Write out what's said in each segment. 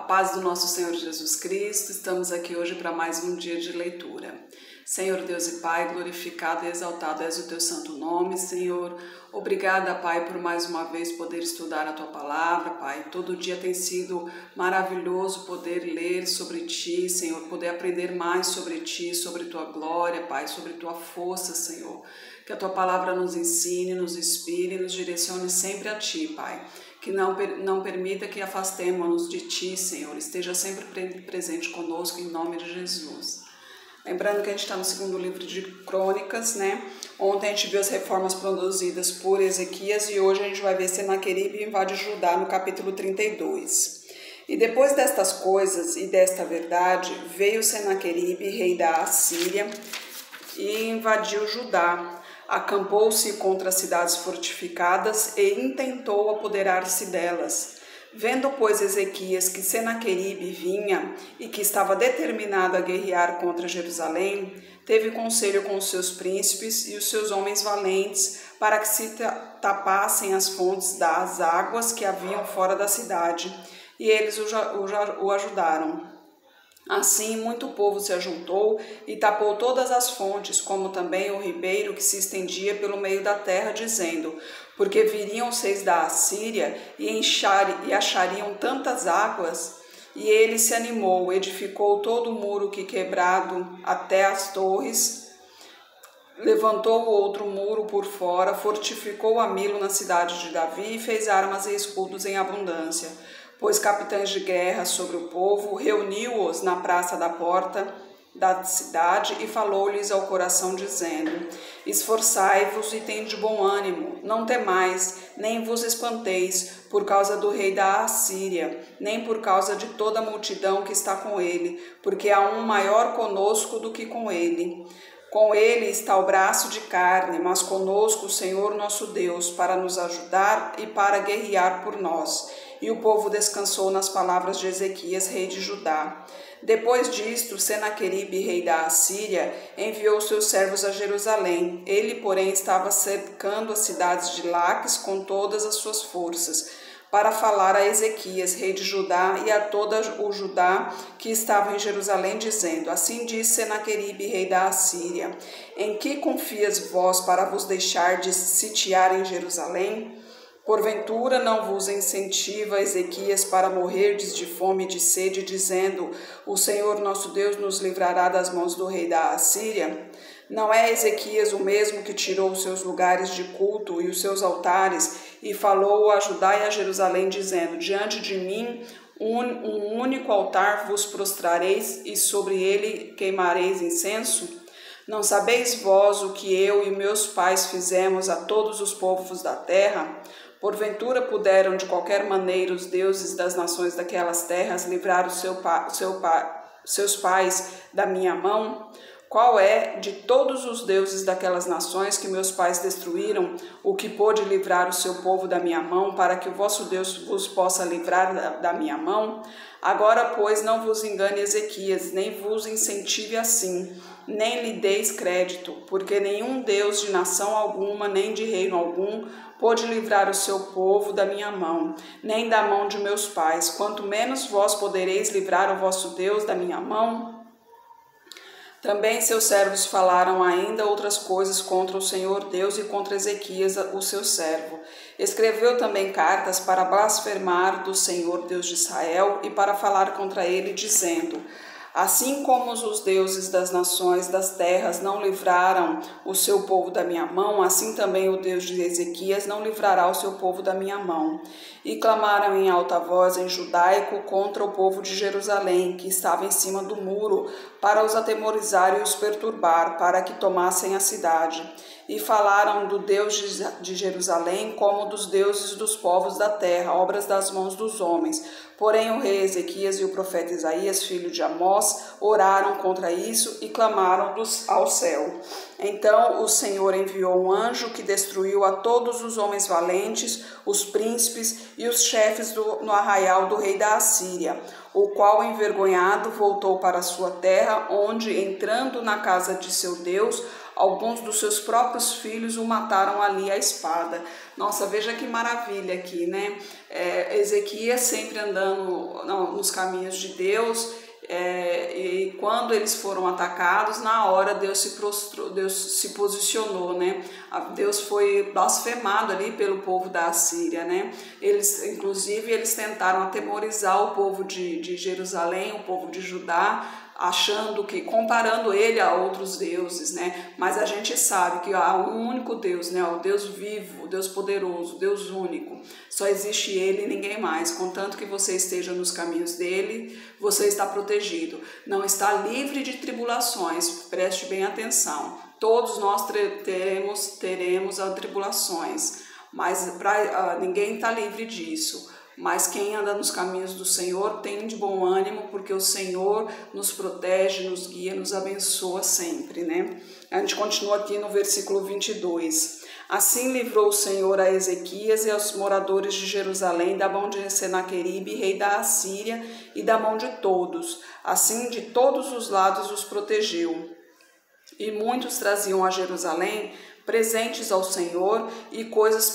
paz do nosso Senhor Jesus Cristo, estamos aqui hoje para mais um dia de leitura. Senhor Deus e Pai, glorificado e exaltado és o teu santo nome, Senhor. Obrigada, Pai, por mais uma vez poder estudar a tua palavra, Pai. Todo dia tem sido maravilhoso poder ler sobre ti, Senhor, poder aprender mais sobre ti, sobre tua glória, Pai, sobre tua força, Senhor. Que a tua palavra nos ensine, nos inspire, nos direcione sempre a ti, Pai. Que não permita que afastemos-nos de ti, Senhor. Esteja sempre presente conosco, em nome de Jesus. Lembrando que a gente está no segundo livro de Crônicas, né? Ontem a gente viu as reformas produzidas por Ezequias e hoje a gente vai ver Senaqueribe invade Judá no capítulo 32. E depois destas coisas e desta verdade, veio Senaqueribe, rei da Assíria, e invadiu Judá. Acampou-se contra as cidades fortificadas e intentou apoderar-se delas. Vendo, pois, Ezequias que Senaqueribe vinha e que estava determinado a guerrear contra Jerusalém, teve conselho com os seus príncipes e os seus homens valentes para que se tapassem as fontes das águas que haviam fora da cidade, e eles o ajudaram. Assim, muito povo se ajuntou e tapou todas as fontes, como também o ribeiro que se estendia pelo meio da terra, dizendo: porque viriam os reis da Assíria e achariam tantas águas. E ele se animou, edificou todo o muro que quebrado até as torres, levantou o outro muro por fora, fortificou a Milo na cidade de Davi e fez armas e escudos em abundância. Pôs capitães de guerra sobre o povo, reuniu-os na praça da porta da cidade e falou-lhes ao coração, dizendo: esforçai-vos e tende bom ânimo, não temais, nem vos espanteis por causa do rei da Assíria, nem por causa de toda a multidão que está com ele, porque há um maior conosco do que com ele. Com ele está o braço de carne, mas conosco o Senhor nosso Deus, para nos ajudar e para guerrear por nós. E o povo descansou nas palavras de Ezequias, rei de Judá. Depois disto, Senaqueribe, rei da Assíria, enviou seus servos a Jerusalém. Ele, porém, estava cercando as cidades de Laques com todas as suas forças, para falar a Ezequias, rei de Judá, e a todo o Judá que estava em Jerusalém, dizendo: assim diz Senaqueribe, rei da Assíria: em que confias vós para vos deixardes sitiar em Jerusalém? Porventura não vos incentiva Ezequias para morrerdes de fome e de sede, dizendo: o Senhor nosso Deus nos livrará das mãos do rei da Assíria? Não é Ezequias o mesmo que tirou os seus lugares de culto e os seus altares e falou a Judá e a Jerusalém, dizendo: diante de mim um único altar vos prostrareis e sobre ele queimareis incenso? Não sabeis vós o que eu e meus pais fizemos a todos os povos da terra? Porventura puderam de qualquer maneira os deuses das nações daquelas terras livrar seus pais da minha mão? Qual é de todos os deuses daquelas nações que meus pais destruíram o que pôde livrar o seu povo da minha mão, para que o vosso Deus vos possa livrar da minha mão? Agora, pois, não vos engane Ezequias, nem vos incentive assim, nem lhe deis crédito, porque nenhum Deus de nação alguma, nem de reino algum, pôde livrar o seu povo da minha mão, nem da mão de meus pais, quanto menos vós podereis livrar o vosso Deus da minha mão? Também seus servos falaram ainda outras coisas contra o Senhor Deus e contra Ezequias, o seu servo. Escreveu também cartas para blasfemar do Senhor Deus de Israel e para falar contra ele, dizendo: assim como os deuses das nações das terras não livraram o seu povo da minha mão, assim também o Deus de Ezequias não livrará o seu povo da minha mão. E clamaram em alta voz em judaico contra o povo de Jerusalém, que estava em cima do muro, para os atemorizar e os perturbar, para que tomassem a cidade. E falaram do Deus de Jerusalém como dos deuses dos povos da terra, obras das mãos dos homens. Porém o rei Ezequias e o profeta Isaías, filho de Amós, oraram contra isso e clamaram ao céu. Então o Senhor enviou um anjo que destruiu a todos os homens valentes, os príncipes e os chefes no arraial do rei da Assíria, o qual, envergonhado, voltou para sua terra, onde, entrando na casa de seu Deus, alguns dos seus próprios filhos o mataram ali à espada. Nossa, veja que maravilha aqui, né? Ezequias sempre andando nos caminhos de Deus, e quando eles foram atacados, na hora Deus se prostrou, Deus se posicionou, né? Deus foi blasfemado ali pelo povo da Assíria, né? Inclusive, eles tentaram atemorizar o povo de Jerusalém, o povo de Judá, comparando ele a outros deuses, né? Mas a gente sabe que há um único Deus, né? O Deus vivo, o Deus poderoso, o Deus único. Só existe ele e ninguém mais. Contanto que você esteja nos caminhos dele, você está protegido. Não está livre de tribulações. Preste bem atenção. Todos nós teremos tribulações, mas ninguém está livre disso. Mas quem anda nos caminhos do Senhor tem de bom ânimo, porque o Senhor nos protege, nos guia, nos abençoa sempre, né? A gente continua aqui no versículo 22. Assim livrou o Senhor a Ezequias e aos moradores de Jerusalém da mão de Senaqueribe, rei da Assíria, e da mão de todos. Assim, de todos os lados os protegeu. E muitos traziam a Jerusalém presentes ao Senhor e coisas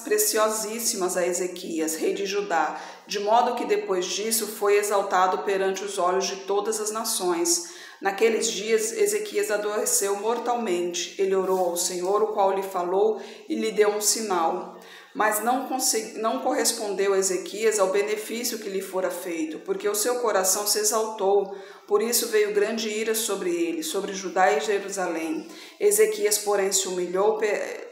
preciosíssimas a Ezequias, rei de Judá, de modo que depois disso foi exaltado perante os olhos de todas as nações. Naqueles dias Ezequias adoeceu mortalmente. Ele orou ao Senhor, o qual lhe falou e lhe deu um sinal. Mas não correspondeu Ezequias ao benefício que lhe fora feito, porque o seu coração se exaltou. Por isso veio grande ira sobre ele, sobre Judá e Jerusalém. Ezequias, porém, se humilhou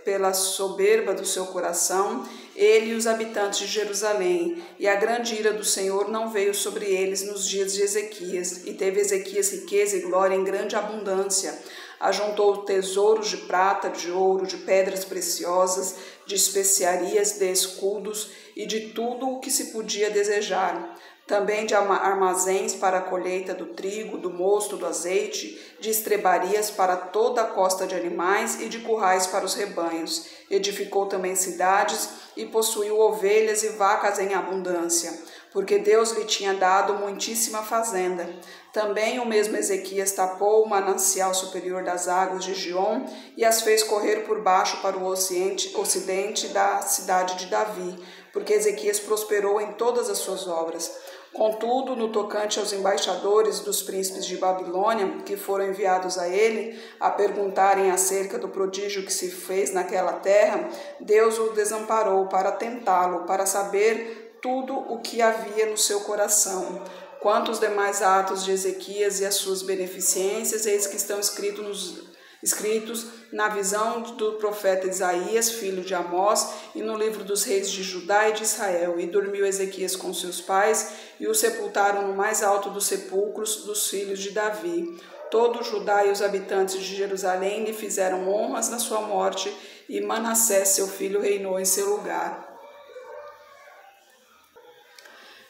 pela soberba do seu coração, ele e os habitantes de Jerusalém, e a grande ira do Senhor não veio sobre eles nos dias de Ezequias, e teve Ezequias riqueza e glória em grande abundância. Ajuntou tesouros de prata, de ouro, de pedras preciosas, de especiarias, de escudos e de tudo o que se podia desejar. Também de armazéns para a colheita do trigo, do mosto, do azeite, de estrebarias para toda a costa de animais e de currais para os rebanhos. Edificou também cidades e possuiu ovelhas e vacas em abundância, porque Deus lhe tinha dado muitíssima fazenda. Também o mesmo Ezequias tapou o manancial superior das águas de Giom e as fez correr por baixo para o ocidente da cidade de Davi, porque Ezequias prosperou em todas as suas obras. Contudo, no tocante aos embaixadores dos príncipes de Babilônia, que foram enviados a ele, a perguntarem acerca do prodígio que se fez naquela terra, Deus o desamparou para tentá-lo, para saber tudo o que havia no seu coração. Quanto aos demais atos de Ezequias e as suas beneficências, eis que estão escritos na visão do profeta Isaías, filho de Amós, e no livro dos reis de Judá e de Israel. E dormiu Ezequias com seus pais, e o sepultaram no mais alto dos sepulcros dos filhos de Davi. Todo Judá e os habitantes de Jerusalém lhe fizeram honras na sua morte, e Manassés, seu filho, reinou em seu lugar.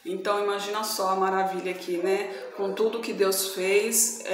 Então imagina só a maravilha aqui, né? Com tudo que Deus fez,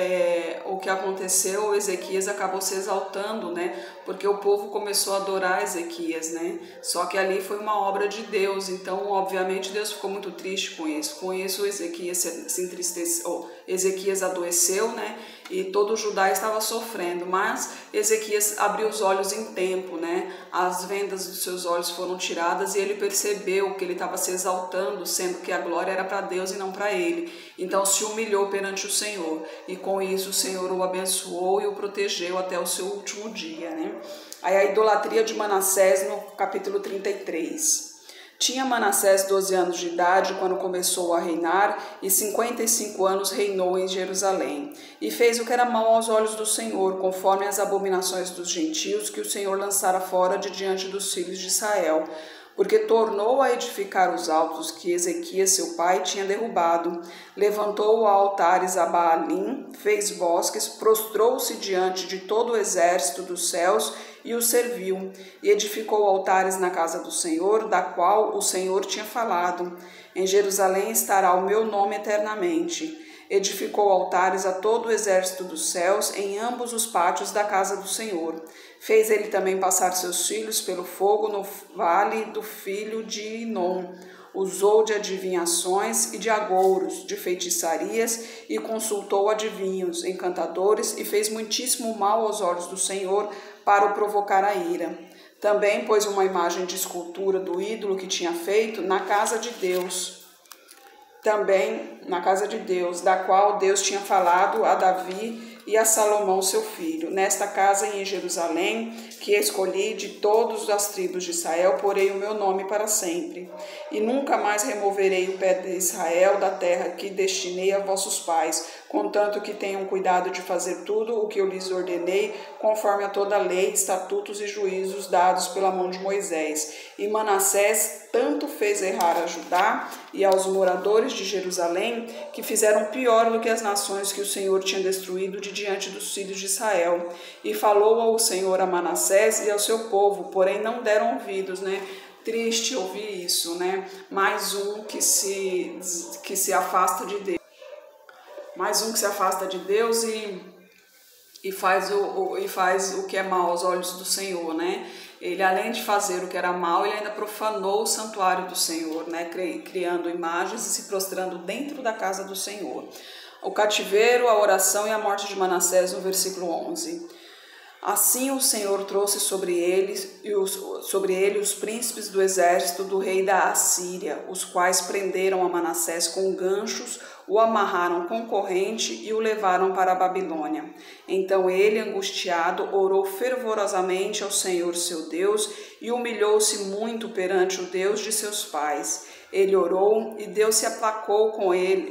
o que aconteceu, Ezequias acabou se exaltando, né? Porque o povo começou a adorar Ezequias, né? Só que ali foi uma obra de Deus, então obviamente Deus ficou muito triste com isso. Com isso Ezequias se entristeceu, Ezequias adoeceu, né? E todo Judá estava sofrendo, mas Ezequias abriu os olhos em tempo, né? As vendas dos seus olhos foram tiradas e ele percebeu que ele estava se exaltando, sendo que a glória era para Deus e não para ele. Então se humilhou perante o Senhor, e com isso o Senhor o abençoou e o protegeu até o seu último dia, né? Aí a idolatria de Manassés no capítulo 33. Tinha Manassés 12 anos de idade quando começou a reinar, e 55 anos reinou em Jerusalém. E fez o que era mau aos olhos do Senhor, conforme as abominações dos gentios que o Senhor lançara fora de diante dos filhos de Israel, porque tornou a edificar os altos que Ezequias, seu pai, tinha derrubado. Levantou altares a Baalim, fez bosques, prostrou-se diante de todo o exército dos céus e o serviu, e edificou altares na casa do Senhor, da qual o Senhor tinha falado. Em Jerusalém estará o meu nome eternamente. Edificou altares a todo o exército dos céus em ambos os pátios da casa do Senhor. Fez ele também passar seus filhos pelo fogo no vale do filho de Inom, usou de adivinhações e de agouros, de feitiçarias, e consultou adivinhos, encantadores, e fez muitíssimo mal aos olhos do Senhor para o provocar a ira. Também pôs uma imagem de escultura do ídolo que tinha feito na casa de Deus, da qual Deus tinha falado a Davi e a Salomão seu filho. Nesta casa e em Jerusalém, que escolhi de todas as tribos de Israel, porei o meu nome para sempre. E nunca mais removerei o pé de Israel da terra que destinei a vossos pais, contanto que tenham cuidado de fazer tudo o que eu lhes ordenei, conforme a toda a lei, estatutos e juízos dados pela mão de Moisés. E Manassés tanto fez errar a Judá e aos moradores de Jerusalém, que fizeram pior do que as nações que o Senhor tinha destruído de diante dos filhos de Israel. E falou ao Senhor a Manassés e ao seu povo, porém não deram ouvidos, Triste ouvir isso, Mais um que se afasta de Deus. Mais um que se afasta de Deus e faz o que é mal aos olhos do Senhor, Ele, além de fazer o que era mal, ele ainda profanou o santuário do Senhor, criando imagens e se prostrando dentro da casa do Senhor. O cativeiro, a oração e a morte de Manassés, no versículo 11. Assim o Senhor trouxe sobre ele os príncipes do exército do rei da Assíria, os quais prenderam a Manassés com ganchos, o amarraram com corrente e o levaram para a Babilônia. Então ele, angustiado, orou fervorosamente ao Senhor seu Deus e humilhou-se muito perante o Deus de seus pais. Ele orou e Deus se aplacou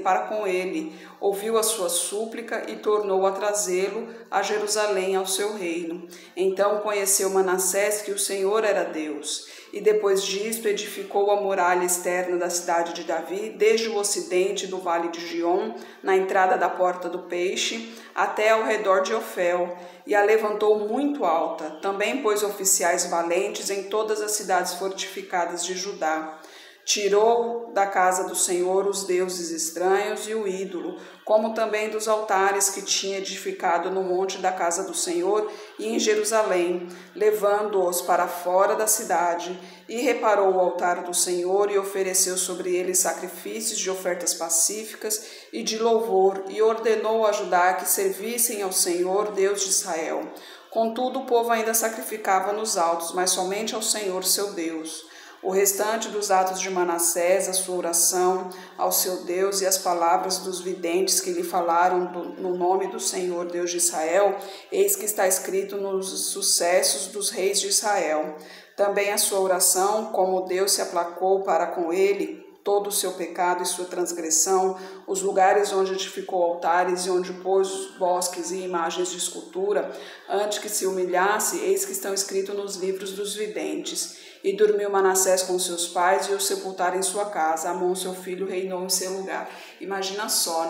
para com ele, ouviu a sua súplica e tornou a trazê-lo a Jerusalém ao seu reino. Então conheceu Manassés que o Senhor era Deus. E depois disto edificou a muralha externa da cidade de Davi, desde o ocidente do vale de Gion, na entrada da porta do peixe, até ao redor de Ofel, e a levantou muito alta. Também pôs oficiais valentes em todas as cidades fortificadas de Judá. Tirou da casa do Senhor os deuses estranhos e o ídolo, como também dos altares que tinha edificado no monte da casa do Senhor e em Jerusalém, levando-os para fora da cidade, e reparou o altar do Senhor e ofereceu sobre ele sacrifícios de ofertas pacíficas e de louvor, e ordenou a Judá que servissem ao Senhor, Deus de Israel. Contudo, o povo ainda sacrificava nos altos, mas somente ao Senhor seu Deus. O restante dos atos de Manassés, a sua oração ao seu Deus e as palavras dos videntes que lhe falaram no nome do Senhor, Deus de Israel, eis que está escrito nos sucessos dos reis de Israel. Também a sua oração, como Deus se aplacou para com ele, todo o seu pecado e sua transgressão, os lugares onde edificou altares e onde pôs bosques e imagens de escultura, antes que se humilhasse, eis que estão escritos nos livros dos videntes. E dormiu Manassés com seus pais e o sepultaram em sua casa. Amon, seu filho, reinou em seu lugar. Imagina só,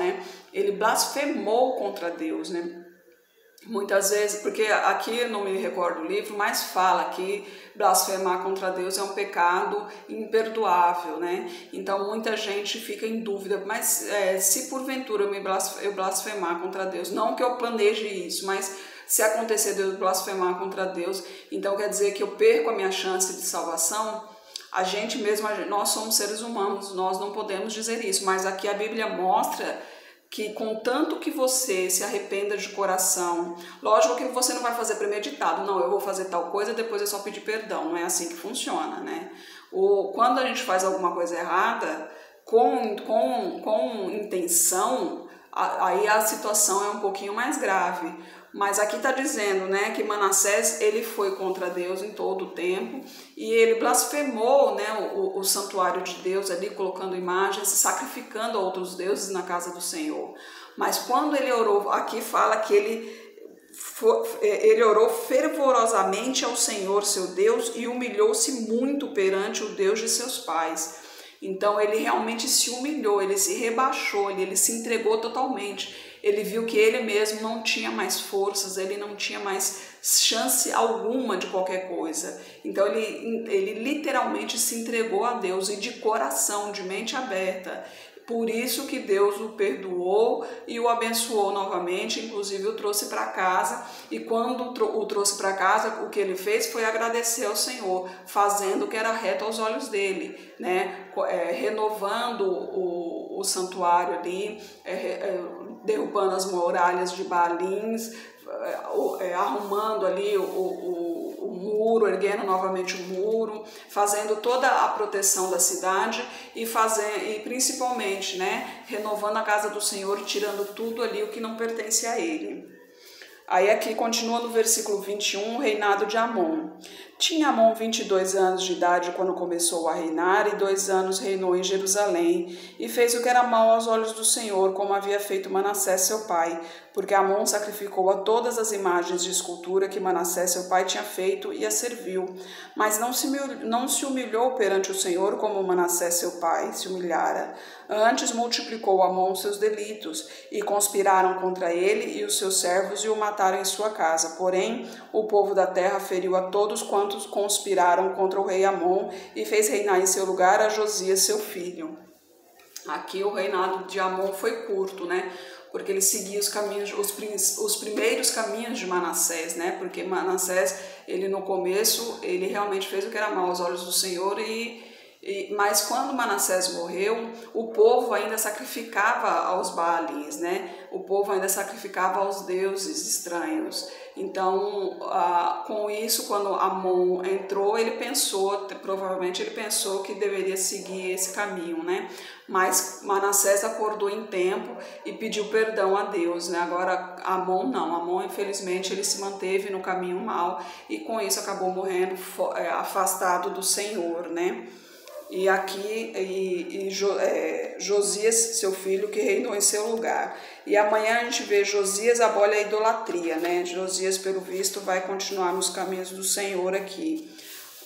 Ele blasfemou contra Deus, Muitas vezes, porque aqui não me recordo o livro, mas fala que blasfemar contra Deus é um pecado imperdoável, Então muita gente fica em dúvida, mas se porventura eu blasfemar contra Deus, não que eu planeje isso, mas se acontecer de eu blasfemar contra Deus, então quer dizer que eu perco a minha chance de salvação? A gente mesmo, nós somos seres humanos, nós não podemos dizer isso, mas aqui a Bíblia mostra que contanto que você se arrependa de coração, lógico que você não vai fazer premeditado, não, eu vou fazer tal coisa, depois é só pedir perdão, não é assim que funciona, Quando a gente faz alguma coisa errada, com intenção, aí a situação é um pouquinho mais grave. Mas aqui está dizendo, que Manassés, ele foi contra Deus em todo o tempo e ele blasfemou, o santuário de Deus ali, colocando imagens, sacrificando a outros deuses na casa do Senhor. Mas quando ele orou, aqui fala que ele orou fervorosamente ao Senhor, seu Deus, e humilhou-se muito perante o Deus de seus pais. Então ele realmente se humilhou, ele se rebaixou, ele se entregou totalmente. Ele viu que ele mesmo não tinha mais forças, ele não tinha mais chance alguma de qualquer coisa. Então ele literalmente se entregou a Deus e de coração, de mente aberta. Por isso que Deus o perdoou e o abençoou novamente, inclusive o trouxe para casa. E quando o trouxe para casa, o que ele fez foi agradecer ao Senhor, fazendo o que era reto aos olhos dele, né? Renovando o santuário ali, derrubando as muralhas de Baalins, arrumando ali o muro, erguendo novamente o muro, fazendo toda a proteção da cidade e principalmente, né, renovando a casa do Senhor, tirando tudo ali o que não pertence a ele. Aí aqui continua no versículo 21, o reinado de Amon. Tinha Amon 22 anos de idade quando começou a reinar, e 2 anos reinou em Jerusalém, e fez o que era mal aos olhos do Senhor, como havia feito Manassés seu pai, porque Amon sacrificou a todas as imagens de escultura que Manassés seu pai tinha feito e a serviu, mas não se humilhou perante o Senhor como Manassés seu pai se humilhara. Antes multiplicou Amon seus delitos, e conspiraram contra ele e os seus servos e o mataram em sua casa. Porém, o povo da terra feriu a todos quantos conspiraram contra o rei Amon, e fez reinar em seu lugar a Josias seu filho. Aqui o reinado de Amon foi curto, né? Porque ele seguia os caminhos, os primeiros caminhos de Manassés, né? Porque Manassés, ele no começo, ele realmente fez o que era mal aos olhos do Senhor, mas quando Manassés morreu, o povo ainda sacrificava aos Baalins, né? O povo ainda sacrificava aos deuses estranhos. Então, com isso, quando Amon entrou, provavelmente ele pensou que deveria seguir esse caminho, né? Mas Manassés acordou em tempo e pediu perdão a Deus, né? Agora, Amon não. Amon, infelizmente, ele se manteve no caminho mau e com isso acabou morrendo afastado do Senhor, né? E aqui Josias, seu filho, que reinou em seu lugar. E amanhã a gente vê Josias abole a idolatria, né? Josias, pelo visto, vai continuar nos caminhos do Senhor aqui.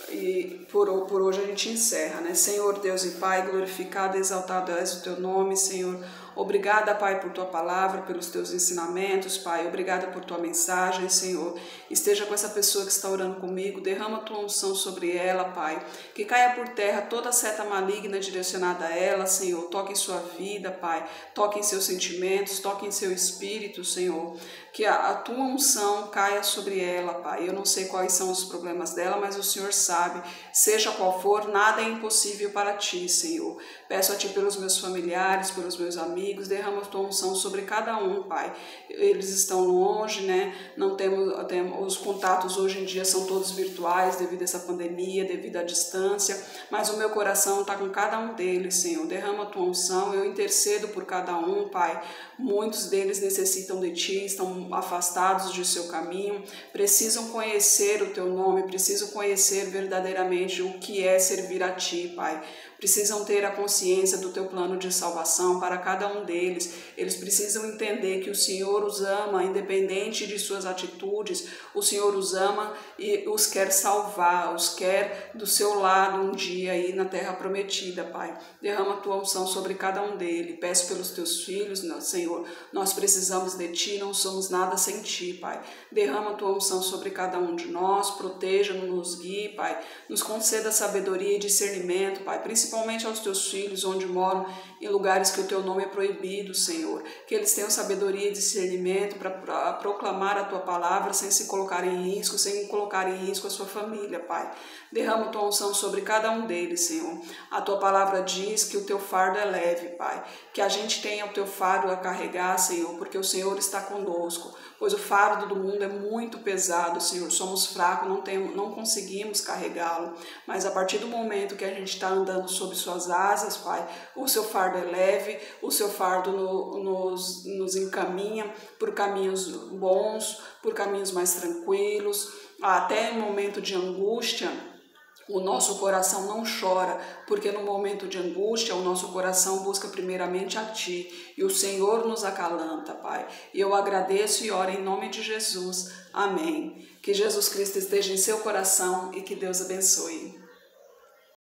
E por hoje a gente encerra, né? Senhor Deus e Pai, glorificado e exaltado és o teu nome, Senhor. Obrigada, Pai, por tua palavra, pelos teus ensinamentos, Pai. Obrigada por tua mensagem, Senhor. Esteja com essa pessoa que está orando comigo. Derrama a tua unção sobre ela, Pai. Que caia por terra toda seta maligna direcionada a ela, Senhor. Toque em sua vida, Pai. Toque em seus sentimentos, toque em seu espírito, Senhor. Que a tua unção caia sobre ela, Pai. Eu não sei quais são os problemas dela, mas o Senhor sabe. Seja qual for, nada é impossível para ti, Senhor. Peço a ti pelos meus familiares, pelos meus amigos, derrama a tua unção sobre cada um, Pai. Eles estão longe, né? Não temos os contatos hoje em dia são todos virtuais devido a essa pandemia, devido à distância, mas o meu coração está com cada um deles, Senhor. Derrama a tua unção, eu intercedo por cada um, Pai. Muitos deles necessitam de ti, estão afastados de seu caminho, precisam conhecer o teu nome, precisam conhecer verdadeiramente o que é servir a ti, Pai. Precisam ter a consciência do teu plano de salvação para cada um deles. Eles precisam entender que o Senhor os ama, independente de suas atitudes. O Senhor os ama e os quer salvar, os quer do seu lado um dia aí na terra prometida, Pai. Derrama a tua unção sobre cada um deles. Peço pelos teus filhos, Senhor. Nós precisamos de ti, não somos nada sem ti, Pai. Derrama a tua unção sobre cada um de nós, proteja-nos, nos guie, Pai. Nos conceda sabedoria e discernimento, Pai, principalmente aos teus filhos, onde moram em lugares que o teu nome é proibido, Senhor. Que eles tenham sabedoria e discernimento para proclamar a tua palavra sem se colocar em risco, sem colocar em risco a sua família, Pai. Derrama a tua unção sobre cada um deles, Senhor. A tua palavra diz que o teu fardo é leve, Pai. Que a gente tenha o teu fardo a carregar, Senhor, porque o Senhor está conosco. Pois o fardo do mundo é muito pesado, Senhor. Somos fracos, não conseguimos carregá-lo. Mas a partir do momento que a gente está andando sob suas asas, Pai, o seu fardo é leve, o seu fardo nos encaminha por caminhos bons, por caminhos mais tranquilos. Até em momento de angústia, o nosso coração não chora, porque no momento de angústia o nosso coração busca primeiramente a Ti, e o Senhor nos acalanta, Pai. E eu agradeço e oro em nome de Jesus. Amém. Que Jesus Cristo esteja em seu coração e que Deus abençoe.